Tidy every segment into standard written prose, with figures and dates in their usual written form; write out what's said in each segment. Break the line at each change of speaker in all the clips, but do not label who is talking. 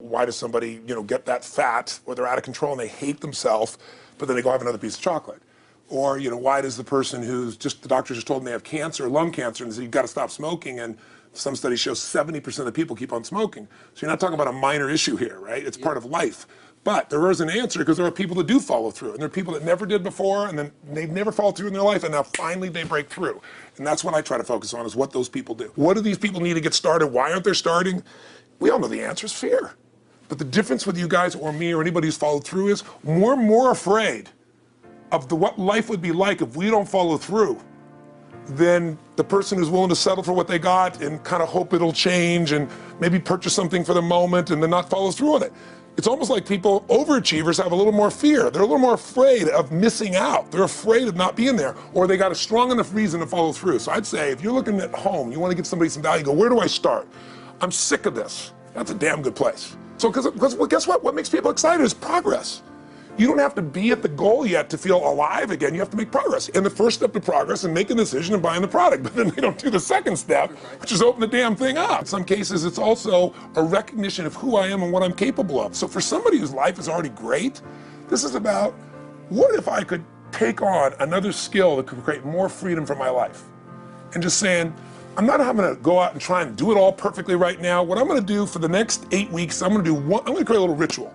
Why does somebody, get that fat or they're out of control and they hate themselves, but then they go have another piece of chocolate? Or, why does the person who's the doctor just told them they have cancer, lung cancer, and said you've got to stop smoking, and some studies show 70% of the people keep on smoking. So you're not talking about a minor issue here, right? It's part of life. But there is an answer, because there are people that do follow through, and there are people that never did before, and then they've never followed through in their life, and now finally they break through. And that's what I try to focus on, is what those people do. What do these people need to get started? Why aren't they starting? We all know the answer is fear. But the difference with you guys or me or anybody who's followed through is we're more afraid of what life would be like if we don't follow through than the person who's willing to settle for what they got and kind of hope it'll change and maybe purchase something for the moment and then not follow through on it. It's almost like people, overachievers, have a little more fear. They're a little more afraid of missing out. They're afraid of not being there, or they got a strong enough reason to follow through. So I'd say, if you're looking at home, you want to give somebody some value, go, where do I start? I'm sick of this. That's a damn good place. So, because guess what? What makes people excited is progress. You don't have to be at the goal yet to feel alive again. You have to make progress. And the first step to progress is making a decision and buying the product. But then they don't do the second step, which is open the damn thing up. In some cases, it's also a recognition of who I am and what I'm capable of. So for somebody whose life is already great, this is about, what if I could take on another skill that could create more freedom for my life? And just saying, I'm not having to go out and try and do it all perfectly right now. What I'm going to do for the next 8 weeks, I'm going to create a little ritual.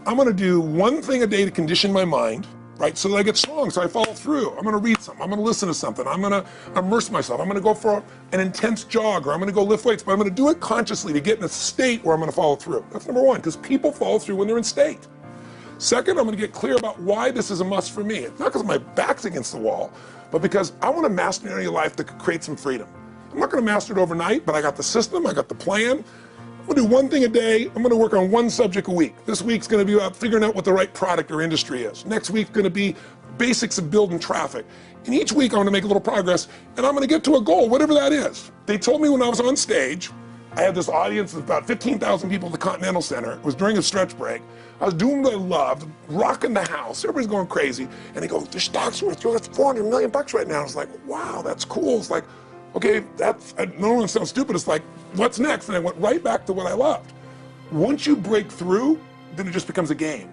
I'm going to do one thing a day to condition my mind, right, so that I get strong, so I follow through. I'm going to read something. I'm going to listen to something. I'm going to immerse myself. I'm going to go for an intense jog, or I'm going to go lift weights, but I'm going to do it consciously to get in a state where I'm going to follow through. That's number one, because people follow through when they're in state. Second, I'm going to get clear about why this is a must for me. It's not because my back's against the wall, but because I want to master an area of life that could create some freedom. I'm not going to master it overnight, but I got the system, I got the plan. I'm going to do one thing a day. I'm going to work on one subject a week. This week's going to be about figuring out what the right product or industry is. Next week's going to be basics of building traffic. And each week I'm going to make a little progress, and I'm going to get to a goal, whatever that is. They told me when I was on stage, I had this audience of about 15,000 people at the Continental Center. It was during a stretch break. I was doing what I loved, rocking the house. Everybody's going crazy. And they go, the stock's worth $400 million right now. I was like, wow, that's cool. It's like, okay, no one sounds stupid. It's like, what's next? And I went right back to what I loved. Once you break through, then it just becomes a game.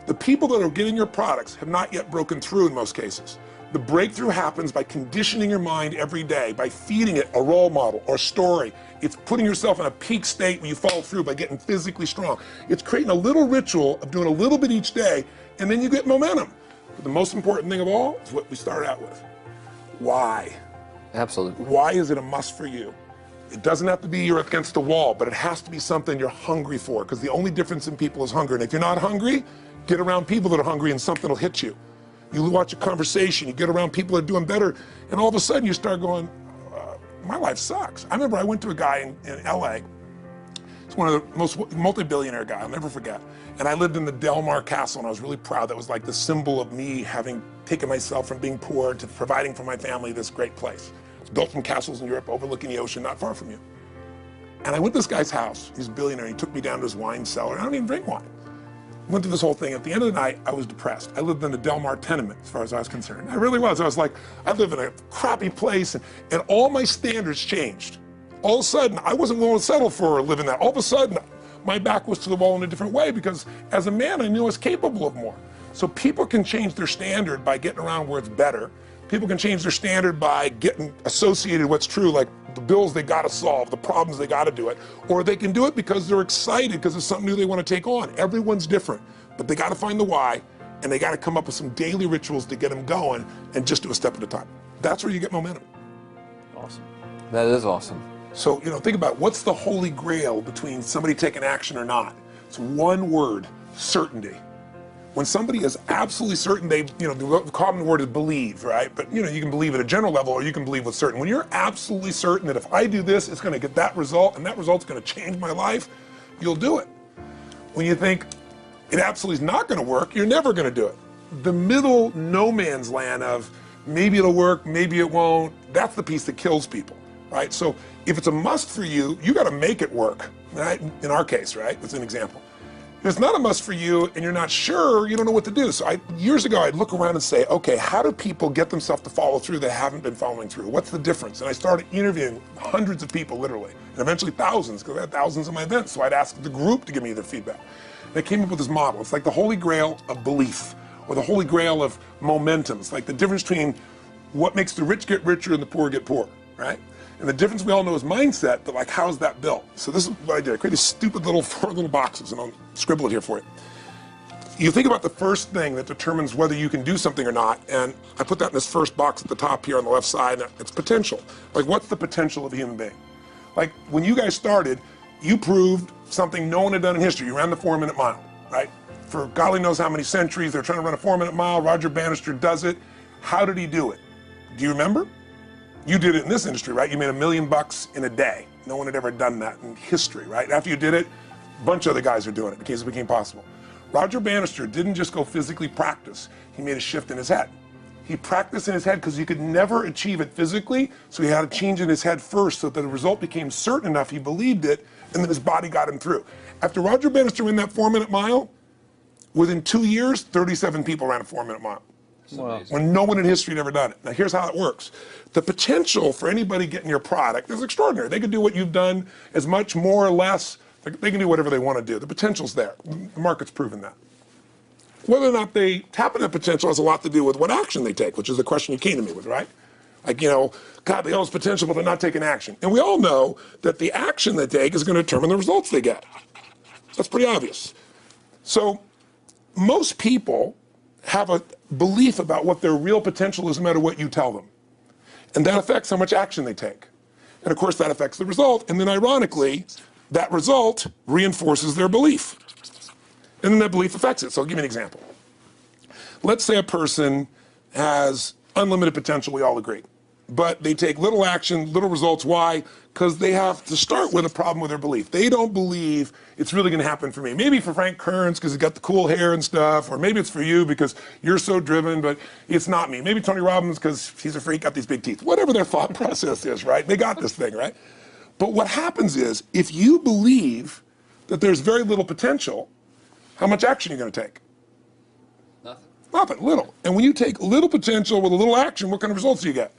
The people that are getting your products have not yet broken through in most cases. The breakthrough happens by conditioning your mind every day, by feeding it a role model or story. It's putting yourself in a peak state where you follow through by getting physically strong. It's creating a little ritual of doing a little bit each day, and then you get momentum. But the most important thing of all is what we started out with. Why?
Absolutely.
Why is it a must for you? It doesn't have to be you're against the wall, but it has to be something you're hungry for, because the only difference in people is hunger. And if you're not hungry, get around people that are hungry and something will hit you. You watch a conversation, you get around people that are doing better, and all of a sudden you start going, my life sucks. I remember I went to a guy in LA. He's one of the most multi-billionaire guy, I'll never forget. And I lived in the Del Mar Castle, and I was really proud. That was like the symbol of me having taken myself from being poor to providing for my family this great place. It's built from castles in Europe overlooking the ocean, not far from you. And I went to this guy's house. He's a billionaire. He took me down to his wine cellar. I don't even drink wine. Went through this whole thing. At the end of the night, I was depressed. I lived in the Del Mar tenement, as far as I was concerned. I really was. I was like, I live in a crappy place, and all my standards changed. All of a sudden, I wasn't willing to settle for living that. All of a sudden, my back was to the wall in a different way, because as a man, I knew I was capable of more. So people can change their standard by getting around where it's better. People can change their standard by getting associated with what's true, like the bills they got to solve, the problems they got to do it. Or they can do it because they're excited, because it's something new they want to take on. Everyone's different, but they got to find the why, and they got to come up with some daily rituals to get them going, and just do a step at a time. That's where you get momentum.
Awesome. That is awesome.
So, think about what's the holy grail between somebody taking action or not. It's one word: certainty. When somebody is absolutely certain, the common word is believe, right? But you can believe at a general level, or you can believe with certain. When you're absolutely certain that if I do this, it's going to get that result, and that result's going to change my life, you'll do it. When you think it absolutely is not going to work, you're never going to do it. The middle no man's land of maybe it'll work, maybe it won't, that's the piece that kills people, right? So if it's a must for you, you got to make it work, right? In our case, right? It's an example. If it's not a must for you and you're not sure, you don't know what to do. So years ago, I'd look around and say, okay, how do people get themselves to follow through that haven't been following through? What's the difference? And I started interviewing hundreds of people, literally, and eventually thousands, because I had thousands of my events. So I'd ask the group to give me their feedback. And I came up with this model. It's like the holy grail of belief, or the holy grail of momentum. It's like the difference between what makes the rich get richer and the poor get poor, right? And the difference we all know is mindset, but like, how's that built? So this is what I did. I created stupid little 4 little boxes, and I'll scribble it here for you. You think about the first thing that determines whether you can do something or not, and I put that in this first box at the top here on the left side, and it's potential. Like, what's the potential of a human being? Like, when you guys started, you proved something no one had done in history. You ran the 4-minute mile, right? For God only knows how many centuries, they're trying to run a 4-minute mile. Roger Bannister does it. How did he do it? Do you remember? You did it in this industry, right? You made $1 million in a day. No one had ever done that in history, right? After you did it, a bunch of other guys are doing it because it became possible. Roger Bannister didn't just go physically practice. He made a shift in his head. He practiced in his head because he could never achieve it physically, so he had to change in his head first so that the result became certain enough he believed it, and then his body got him through. After Roger Bannister ran that 4-minute mile, within 2 years, 37 people ran a 4-minute mile.
Wow.
When no one in history had ever done it. Now here's how it works. The potential for anybody getting your product is extraordinary. They can do what you've done as much, more or less. They can do whatever they want to do. The potential's there. The market's proven that. Whether or not they tap into that potential has a lot to do with what action they take, which is the question you came to me with, right? Like, you know, God, they all have potential, but they're not taking action. And we all know that the action they take is going to determine the results they get. That's pretty obvious. So most people have a belief about what their real potential is no matter what you tell them. And that affects how much action they take. And of course that affects the result. And then ironically, that result reinforces their belief. And then that belief affects it. So I'll give you an example. Let's say a person has unlimited potential, we all agree. But they take little action, little results. Why? Because they have to start with a problem with their belief. They don't believe it's really going to happen for me. Maybe for Frank Kearns because he's got the cool hair and stuff, or maybe it's for you because you're so driven, but it's not me. Maybe Tony Robbins because he's a freak, got these big teeth. Whatever their thought process is, right? They got this thing, right? But what happens is, if you believe that there's very little potential, how much action are you going to take?
Nothing.
Nothing, little. And when you take little potential with a little action, what kind of results do you get?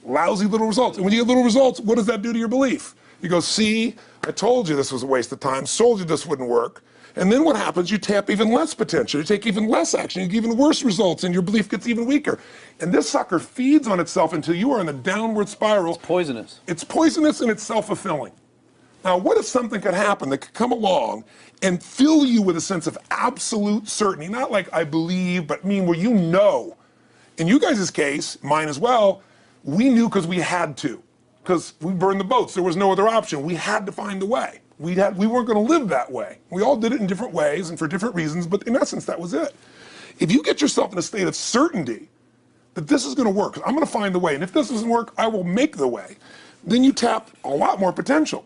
Lousy little results. And when you get little results, what does that do to your belief? You go, see, I told you this was a waste of time, told you this wouldn't work. And then what happens? You tap even less potential, you take even less action, you get even worse results, and your belief gets even weaker. And this sucker feeds on itself until you are in the downward spiral.
It's poisonous.
It's poisonous and it's self-fulfilling. Now, what if something could happen that could come along and fill you with a sense of absolute certainty? Not like I believe, but mean where you know. In you guys' case, mine as well, we knew because we had to. Because we burned the boats. There was no other option. We had to find a way. We weren't going to live that way. We all did it in different ways and for different reasons, but in essence, that was it. If you get yourself in a state of certainty that this is going to work, I'm going to find the way, and if this doesn't work, I will make the way, then you tap a lot more potential.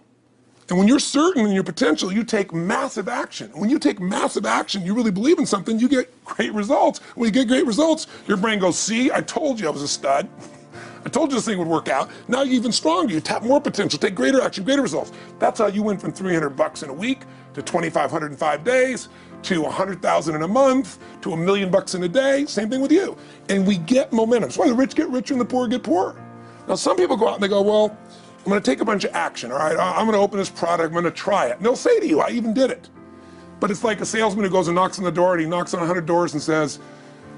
And when you're certain in your potential, you take massive action. When you take massive action, you really believe in something, you get great results. When you get great results, your brain goes, see, I told you I was a stud. I told you this thing would work out. Now you're even stronger. You tap more potential, take greater action, greater results. That's how you went from $300 in a week to $2,500 in 5 days to $100,000 in a month to $1 million in a day. Same thing with you. And we get momentum. That's why the rich get richer and the poor get poorer. Now some people go out and they go, well, I'm going to take a bunch of action. All right, I'm going to open this product. I'm going to try it. And they'll say to you, I even did it. But it's like a salesman who goes and knocks on the door, and he knocks on 100 doors and says,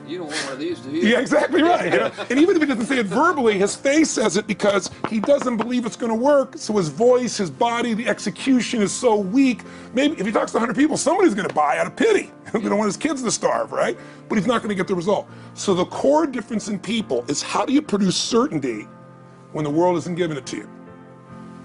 you don't want one of these, do you?
yeah, exactly right. You know? And even if he doesn't say it verbally, his face says it because he doesn't believe it's going to work. So his voice, his body, the execution is so weak. Maybe if he talks to 100 people, somebody's going to buy out of pity. They don't want his kids to starve, right? But he's not going to get the result. So the core difference in people is, how do you produce certainty when the world isn't giving it to you?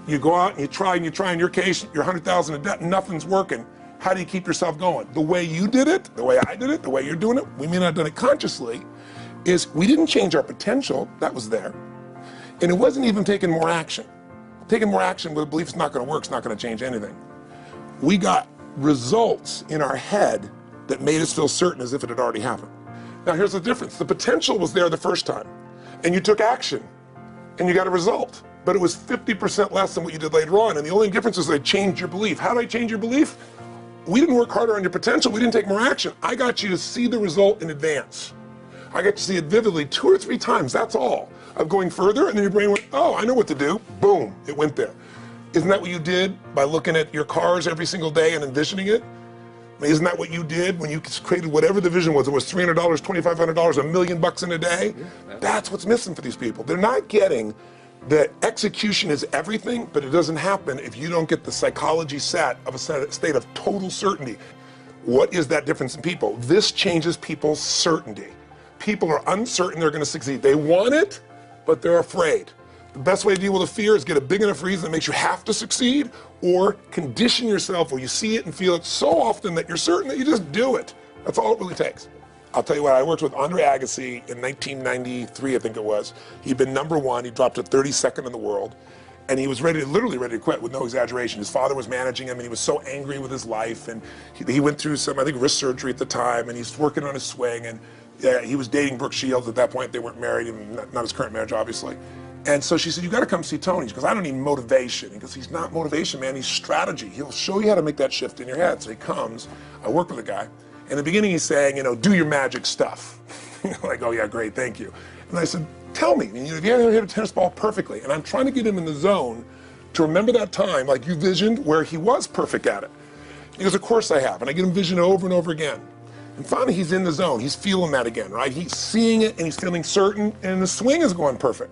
You go out and you try. In your case, you're 100,000 in debt and nothing's working. How do you keep yourself going? The way you did it, the way I did it, the way you're doing it, we may not have done it consciously, is we didn't change our potential, that was there. And it wasn't even taking more action. Taking more action with a belief it's not going to work, it's not going to change anything. We got results in our head that made us feel certain as if it had already happened. Now here's the difference. The potential was there the first time, and you took action, and you got a result. But it was 50% less than what you did later on, and the only difference is they changed your belief. How did I change your belief? we didn't work harder on your potential, we didn't take more action. I got you to see the result in advance. I got to see it vividly 2 or 3 times, that's all. Of going further, and then your brain went, oh, I know what to do. Boom, it went there. Isn't that what you did by looking at your cars every single day and envisioning it? I mean, isn't that what you did when you created whatever the vision was? It was $300, $2,500, $1 million in a day? Yeah, that's what's missing for these people. They're not getting that execution is everything, but it doesn't happen if you don't get the psychology set of a state of total certainty. What is that difference in people? This changes people's certainty. People are uncertain they're going to succeed. They want it, but they're afraid. The best way to deal with a fear is get a big enough reason that makes you have to succeed, or condition yourself where you see it and feel it so often that you're certain that you just do it. That's all it really takes. I'll tell you what, I worked with Andre Agassi in 1993, I think it was. He'd been #1, he dropped to 32nd in the world, and he was literally ready to quit with no exaggeration. His father was managing him, and he was so angry with his life, and he went through some, I think, wrist surgery at the time, and he's working on his swing, and he was dating Brooke Shields at that point. They weren't married, not his current marriage, obviously. And so she said, you gotta come see Tony. She goes, I don't need motivation. He goes, he's not motivation, man, he's strategy. He'll show you how to make that shift in your head. So he comes, I work with a guy. In the beginning he's saying, do your magic stuff. Like, oh yeah, great, thank you. And I said, tell me, if you ever hit a tennis ball perfectly, and I'm trying to get him in the zone to remember that time, like you visioned, where he was perfect at it. He goes, of course I have. And I get him vision over and over again. And finally he's in the zone, he's feeling that again, right? He's seeing it and he's feeling certain, and the swing is going perfect.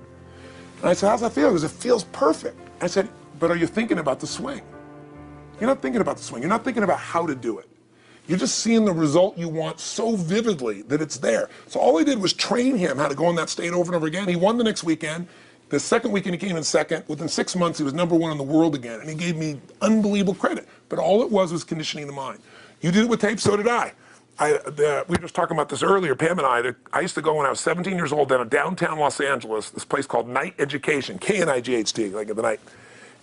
And I said, how's that feel? He goes, it feels perfect. I said, but are you thinking about the swing? You're not thinking about the swing. You're not thinking about how to do it. You're just seeing the result you want so vividly that it's there. So all I did was train him how to go in that state over and over again. He won the next weekend. The second weekend he came in second. Within 6 months he was #1 in the world again. And he gave me unbelievable credit. But all it was conditioning the mind. You did it with tape, so did I. We were just talking about this earlier, Pam and I used to go when I was 17 years old down in downtown Los Angeles, this place called Night Education, K-N-I-G-H-T, like at the night.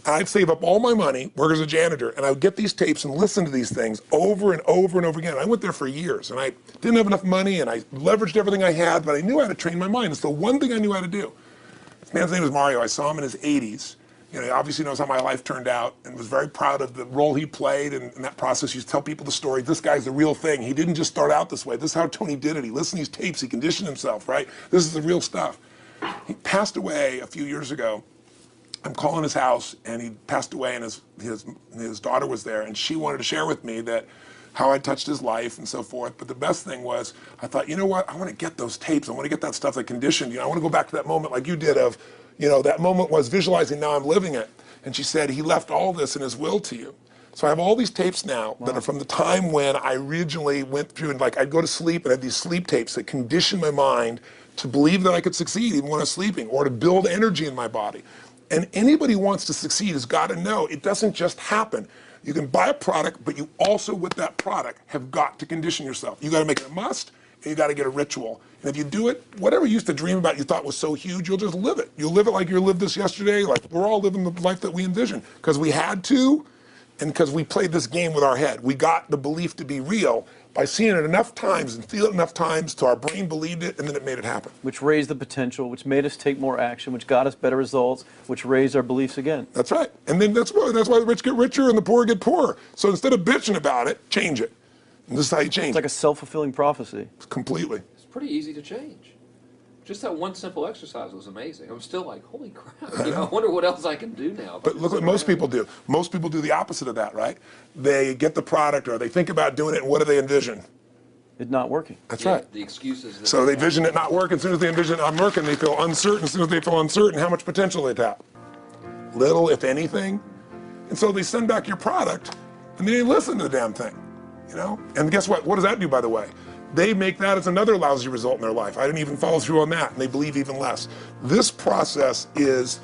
And I'd save up all my money, work as a janitor, and I would get these tapes and listen to these things over and over and over again. I went there for years, and I didn't have enough money, and I leveraged everything I had, but I knew how to train my mind. It's the one thing I knew how to do. This man's name was Mario. I saw him in his 80s. He obviously knows how my life turned out and was very proud of the role he played in that process. He used to tell people the story. This guy's the real thing. He didn't just start out this way. This is how Tony did it. He listened to these tapes. He conditioned himself, right? This is the real stuff. He passed away a few years ago. I'm calling his house, and he passed away, and his daughter was there, and she wanted to share with me that how I touched his life and so forth. But the best thing was, I thought, you know what? I want to get those tapes. I want to get that stuff that conditioned. I want to go back to that moment like you did of, that moment was visualizing, now I'm living it. And she said, he left all this in his will to you. So I have all these tapes now that are from the time when I originally went through, and I'd go to sleep and I had these sleep tapes that conditioned my mind to believe that I could succeed even when I was sleeping, or to build energy in my body. And anybody who wants to succeed has got to know it doesn't just happen. You can buy a product, but you also, with that product, have got to condition yourself. You got to make it a must, and you got to get a ritual. And if you do it, whatever you used to dream about you thought was so huge, you'll just live it. You'll live it like you lived this yesterday, like we're all living the life that we envision. Because we had to, and because we played this game with our head. We got the belief to be real by seeing it enough times and feel it enough times till our brain believed it, and then it made it happen.
Which raised the potential, which made us take more action, which got us better results, which raised our beliefs again.
That's right. And then that's why the rich get richer and the poor get poorer. So instead of bitching about it, change it. And this is how you change it.
It's like a self-fulfilling prophecy.
Completely.
It's pretty easy to change. Just that one simple exercise was amazing. I'm still like, holy crap, I wonder what else I can do now.
But look what most people do. Most people do the opposite of that, right? They get the product, or they think about doing it, and what do they envision?
It's not working.
That's right.
The excuses.
So they vision it not working. As soon as they envision it not working, they feel uncertain. As soon as they feel uncertain, how much potential they tap? Little, if anything. And so they send back your product, and they listen to the damn thing, And guess what? What does that do, by the way? They make that as another lousy result in their life. I didn't even follow through on that, and they believe even less. This process is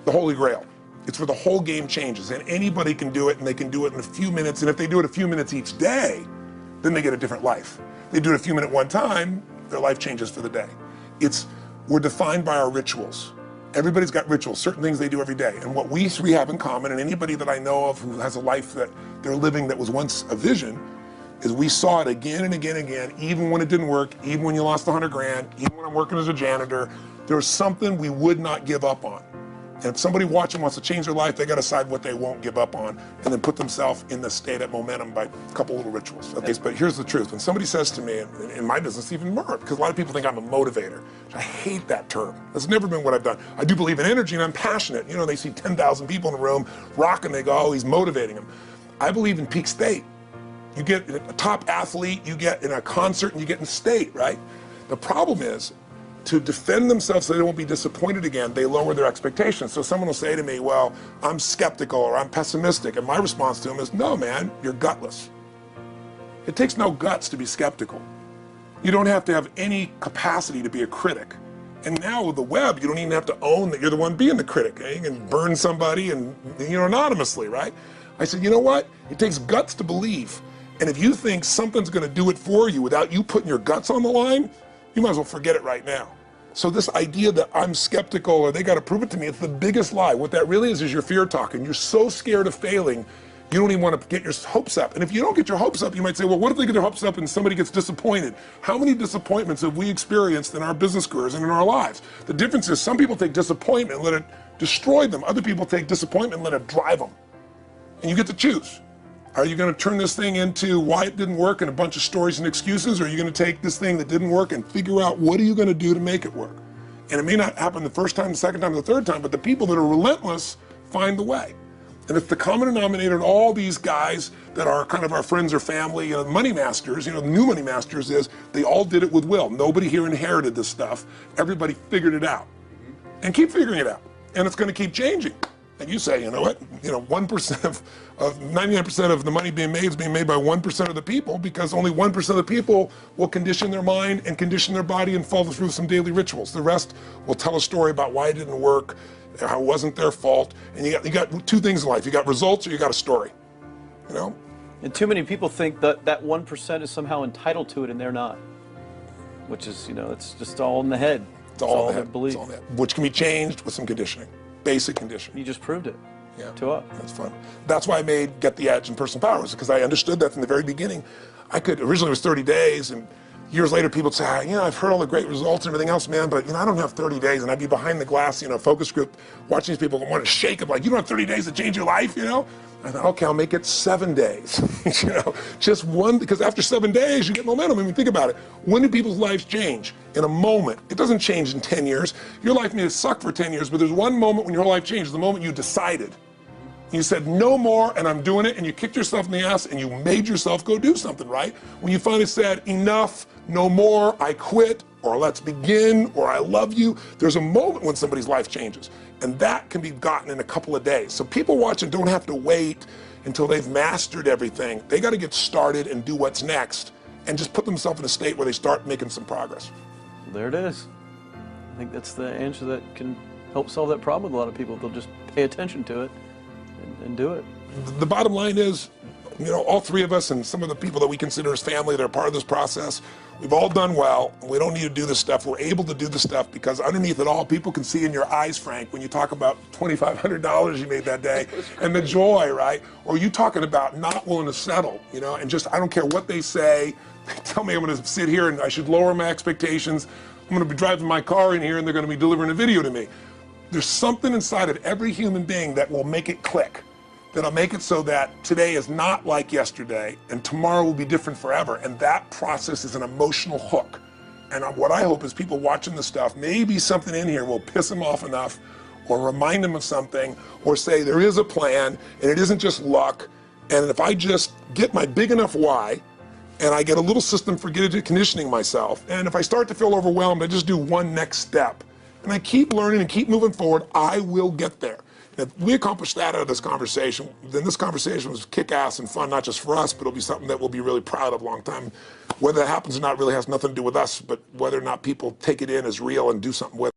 the holy grail. It's where the whole game changes, and anybody can do it, and they can do it in a few minutes, and if they do it a few minutes each day, then they get a different life. They do it a few minutes one time, their life changes for the day. We're defined by our rituals. Everybody's got rituals, certain things they do every day, and what we three have in common, and anybody that I know of who has a life that they're living that was once a vision, is we saw it again and again and again, even when it didn't work, even when you lost 100 grand, even when I'm working as a janitor, there was something we would not give up on. And if somebody watching wants to change their life, they got to decide what they won't give up on and then put themselves in the state of momentum by a couple little rituals. Okay, but here's the truth. When somebody says to me, in my business even more, because a lot of people think I'm a motivator. I hate that term. That's never been what I've done. I do believe in energy and I'm passionate. You know, they see 10,000 people in a room rocking, they go, oh, he's motivating them. I believe in peak state. You get a top athlete, you get in a concert, and you get in state, right? The problem is, to defend themselves so they won't be disappointed again, they lower their expectations. So someone will say to me, well, I'm skeptical or I'm pessimistic. And my response to them is, no, man, you're gutless. It takes no guts to be skeptical. You don't have to have any capacity to be a critic. And now with the web, you don't even have to own that you're the one being the critic. You can burn somebody and, anonymously, right? I said, you know what? It takes guts to believe. And if you think something's gonna do it for you without you putting your guts on the line, you might as well forget it right now. So this idea that I'm skeptical or they got to prove it to me, it's the biggest lie. What that really is your fear talking. You're so scared of failing, you don't even want to get your hopes up. And if you don't get your hopes up, you might say, well, what if they get their hopes up and somebody gets disappointed? How many disappointments have we experienced in our business careers and in our lives? The difference is some people take disappointment and let it destroy them. Other people take disappointment and let it drive them. And you get to choose. Are you going to turn this thing into why it didn't work and a bunch of stories and excuses, or are you going to take this thing that didn't work and figure out what are you going to do to make it work? And it may not happen the first time, the second time, the third time, but the people that are relentless find the way. And it's the common denominator in all these guys that are kind of our friends or family, money masters, the new money masters is they all did it with will. Nobody here inherited this stuff. Everybody figured it out and keep figuring it out. And it's going to keep changing. And you say, you know what, 1% of 99% of the money being made is being made by 1% of the people, because only 1% of the people will condition their mind and condition their body and follow through some daily rituals. The rest will tell a story about why it didn't work, how it wasn't their fault. And you got two things in life. You got results or you got a story,
And too many people think that 1% is somehow entitled to it and they're not. Which is, it's just all in the head.
It's all in the
head. Belief.
It's all in the head. Which can be changed with some conditioning. Basic conditioning.
You just proved it.
Yeah,
to us.
That's fun. That's why I made Get the Edge and Personal Powers, because I understood that from the very beginning. Originally it was 30 days, and years later people would say, I've heard all the great results and everything else, man, but I don't have 30 days, and I'd be behind the glass, focus group, watching these people want to shake them, like, you don't have 30 days to change your life, I thought, okay, I'll make it 7 days, just one, because after 7 days you get momentum. I mean, think about it. When do people's lives change? In a moment. It doesn't change in 10 years. Your life may have sucked for 10 years, but there's one moment when your whole life changes, the moment you decided. You said, no more, and I'm doing it, and you kicked yourself in the ass, and you made yourself go do something, right? When you finally said, enough, no more, I quit, or let's begin, or I love you, there's a moment when somebody's life changes. And that can be gotten in a couple of days. So people watching don't have to wait until they've mastered everything. They got to get started and do what's next, and just put themselves in a state where they start making some progress.
There it is. I think that's the answer that can help solve that problem with a lot of people. They'll just pay attention to it and do it.
The bottom line is, all three of us and some of the people that we consider as family that are part of this process, we've all done well. We don't need to do this stuff. We're able to do this stuff because underneath it all, people can see in your eyes, Frank, when you talk about $2,500 you made that day and the joy, right? Or you talking about not willing to settle, and just, I don't care what they say. They tell me I'm going to sit here and I should lower my expectations. I'm going to be driving my car in here and they're going to be delivering a video to me. There's something inside of every human being that will make it click. That'll make it so that today is not like yesterday and tomorrow will be different forever. And that process is an emotional hook. And what I hope is people watching this stuff, maybe something in here will piss them off enough or remind them of something or say there is a plan and it isn't just luck. And if I just get my big enough why and I get a little system for conditioning myself, and if I start to feel overwhelmed, I just do one next step. And I keep learning and keep moving forward, I will get there. And if we accomplish that out of this conversation, then this conversation was kick-ass and fun, not just for us, but it'll be something that we'll be really proud of a long time. Whether that happens or not really has nothing to do with us, but whether or not people take it in as real and do something with it.